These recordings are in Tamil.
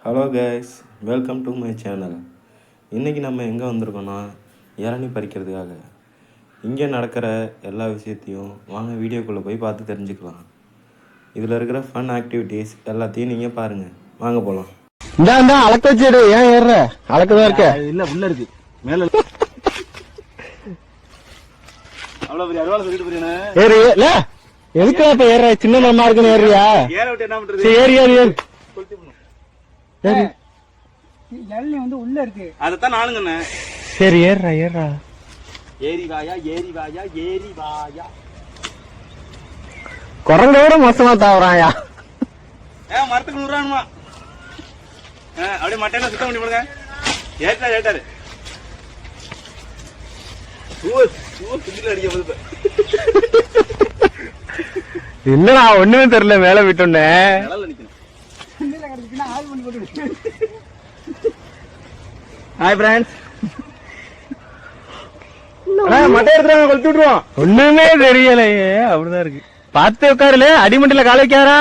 Hello guys, welcome to my channel. இன்றைக்கி நம்ம எங்கே வந்திருக்கோன்னா இளநீ பறிக்கிறதுக்காக. இங்கே நடக்கிற எல்லா விஷயத்தையும் வாங்க வீடியோக்குள்ளே போய் பார்த்து தெரிஞ்சுக்கலாம். இதில் இருக்கிற ஃபன் ஆக்டிவிட்டீஸ் எல்லாத்தையும் நீங்கள் பாருங்கள். வாங்க போகலாம். இந்த அளக்க வச்சிடு. ஏன் ஏறுற? அளக்கதான் இருக்க. இல்ல உள்ள இருக்கு மேல. அவ்வளவு பெரிய அருவாளை சொல்லிட்டு போறீங்க. ஏறு இல்ல எதுக்கு இப்ப ஏற? சின்ன மரமா இருக்குன்னு ஏறியா? ஏற விட்டு என்ன பண்றது? ஏறி ஏறி ஏறி இளநீ வந்து உள்ள இருக்கு. அதத்தான் நானும் சொன்னேன். சரி ஏறா ஏறா. ஏறி வாயா ஏறி வாயா ஏறி வாயா. குரங்கோட மோசமா தாவறாயா? மரத்துக்கு 100 ரூபாமா? அப்படியே மட்டையில சுத்தம் பண்ணி போடுங்க. ஏட்டாரு என்னடா ஒண்ணுமே தெரியல. மேல விட்டோன்னே ஹாய் ஃப்ரெண்ட்ஸ். மட்டை எடுத்துறாங்க, கொளுத்து விட்டுருவோம். ஒண்ணுமே தெரியலையே. அப்படிதான் இருக்கு. பார்த்து உட்காருல. அடிமண்டில கால வைக்காரா?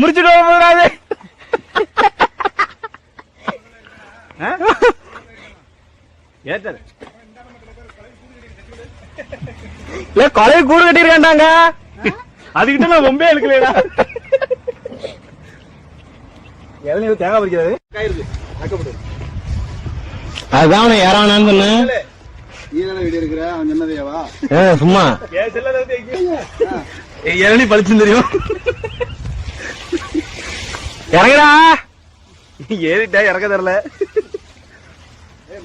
முறிச்சுட்டு போறாது. ஏட்டாரு இல்ல கொலையை கூடு கட்டிருக்காண்டாங்க. அதுகிட்ட நான் ரொம்ப எடுக்கலடா. இளநீர் தேங்காய் பறிக்கிறது இருக்கு. அக்கப்படு. அதான் ஏறானான்னு சொன்னேன். வீடியோ இருக்கிற அவன் சொன்னதையாவா? சும்மா இளநீ பழிச்சுன்னு தெரியும். இறங்கடா. ஏறிட்டா இறக்க தெரியல.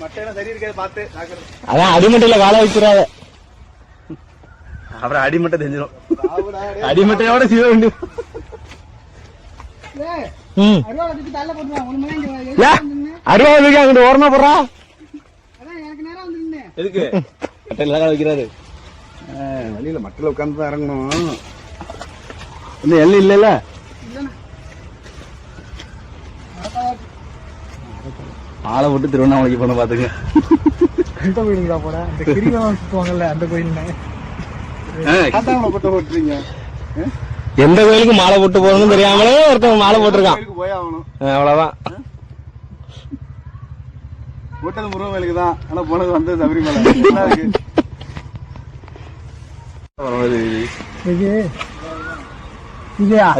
மட்டையெல்லாம் சரி இருக்காது பார்த்து. அதான் அடிமட்டையில கால வைக்கிறாத. அப்புறம் அடிமட்டை தெரிஞ்சிடும். அடிமட்டையோட செய்ய வேண்டும். அறுபது அங்கிட்டு ஓரமா போடுறா. எதுக்கு மட்டையில வைக்கிறாரு? வழியில மட்டையில உட்கார்ந்து தான் இறங்கணும். இன்னும் எல்லாம் இல்ல. ஆளை விட்டு திருவண்ணாமலைக்கு போன பாத்துங்க. அந்த கோயிலுக்கு தான் போட. அந்த கிரிவலம் சுத்துவாங்கல்ல அந்த கோயிலுங்க. போட்டுறீங்க. எந்த கோயிலுக்கு மாலை போட்டு போகணும்னு தெரியாமலே ஒருத்தவங்க மாலை போட்டிருக்கான். போய் ஆகணும். அவ்வளவுதான். போட்டது முருகன் கோயிலுக்கு தான். ஆனா போனது வந்து சபரிமலை.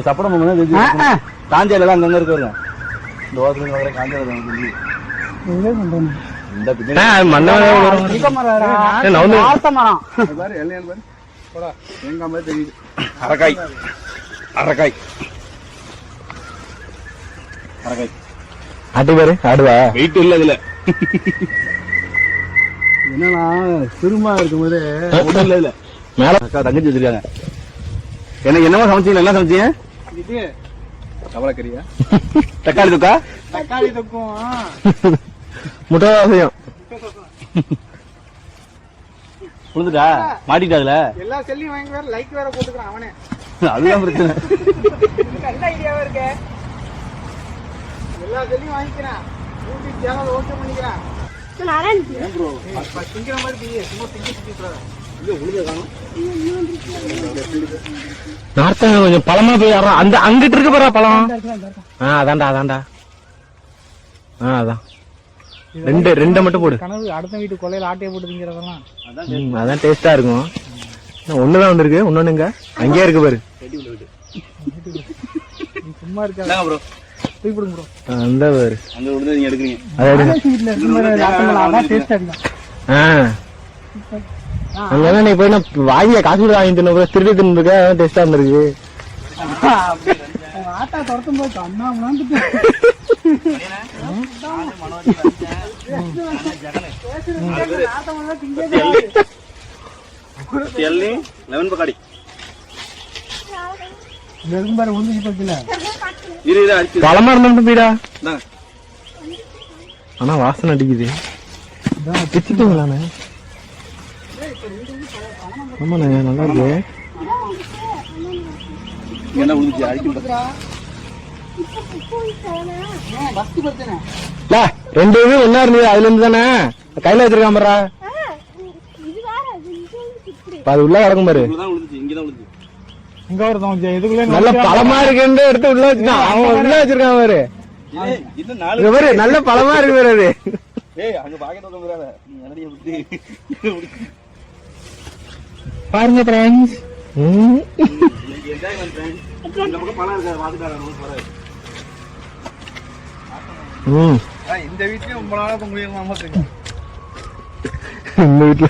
சப்படம் காஞ்சால அங்க இருக்கு. இந்த ஓசல காஞ்சால அரக்காய் அரக்காய் அரக்காய் ஆட்டு பேரு ஆடுவா. வெயிட் இல்ல இதுல. என்னன்னா சிறுமா இருக்கும் போது இல்ல இல்ல மேல அக்கா தங்கச்சி வச்சிருக்காங்க. எனக்கு என்னமா சமைச்சீங்க? என்ன சமைச்சீங்க? இது கவலைக்கறியா? தக்காளி தொக்கா? தக்காளி தொக்கும் முட்டை வாசையும். புரிஞ்சுட்டா? மாட்டிட்டா அதுல எல்லா செல்லையும் வாங்கி வேற லைக் வேற போட்டுக்கிறான் அவனே. அதுதான் பிரச்சனை. நல்ல ஐடியாவா இருக்க. எல்லா செல்லையும் வாங்கிக்கிறான். யூடியூப் சேனல் ஓகே பண்ணிக்கிறான். திங்கிற மாதிரி சும்மா திங்க நார்த்தங்க கொஞ்சம் பழமா போய் ஆடுறான். அந்த அங்கிட்டு இருக்கு பாரு பழம். அதான்டா அதான்டா. அதான் ரெண்டு மட்டும் போடு. கனவு அடுத்த வீட்டு கொலையில ஆட்டையை போட்டு திங்கிறதெல்லாம் அதான் டேஸ்டா இருக்கும். ஒண்ணுதான் வந்திருக்கு. இன்னொன்னுங்க அங்கேயே இருக்கு பாரு. சும்மா இருக்கா ப்ரோ? போய் போடுங்க ப்ரோ. அந்த பாரு அங்க விழுந்து நீங்க எடுக்கிறீங்க. அங்க நீ போய் வாங்கிய காசு கூட வாங்கி தின்னு திருடி தின்னு இருக்க. டேஸ்டா இருந்திருக்கு. ஆட்டா துரத்தும் போது அண்ணா முன்னாந்துட்டு லெமன் பக்காடி பாரு ஒன்று பக்கத்துல பழமா இருந்தா போயிடா. ஆனா வாசனை அடிக்குது. பிச்சுட்டீங்களாண்ணே? ஆமாண்ணே நல்லா இருக்கு. என்ன விழுந்துச்சு? அடிக்கும். ரெண்டு இது என்ன இருந்தது? அதுல இருந்து தானே கையில வச்சிருக்கான் பாரா. அது உள்ள கிடக்கும் பாரு. இங்கதான் விழுந்துச்சு. இங்க ஒருத்தன் இதுக்குள்ள நல்ல பழமா இருக்குன்னு எடுத்து உள்ள வச்சுட்டான். அவன் உள்ள வச்சிருக்கான் பாரு. ஏய், இன்னும் 4 இங்க பாரு நல்ல பழமா இருக்கு பாரு அது. ஏய் அங்க பாக்கெட் வந்து விடாத நீ என்னடிய விட்டு பாருங்க ஃப்ரெண்ட்ஸ். என்ஜாய் பண்றேன் இந்த பக்கம் பழம் இருக்கா பாத்துட்டாங்க போறாரு இந்த வீட்லயே ரொம்ப நாளா பொங்கல் மாமா இந்த வீட்டுல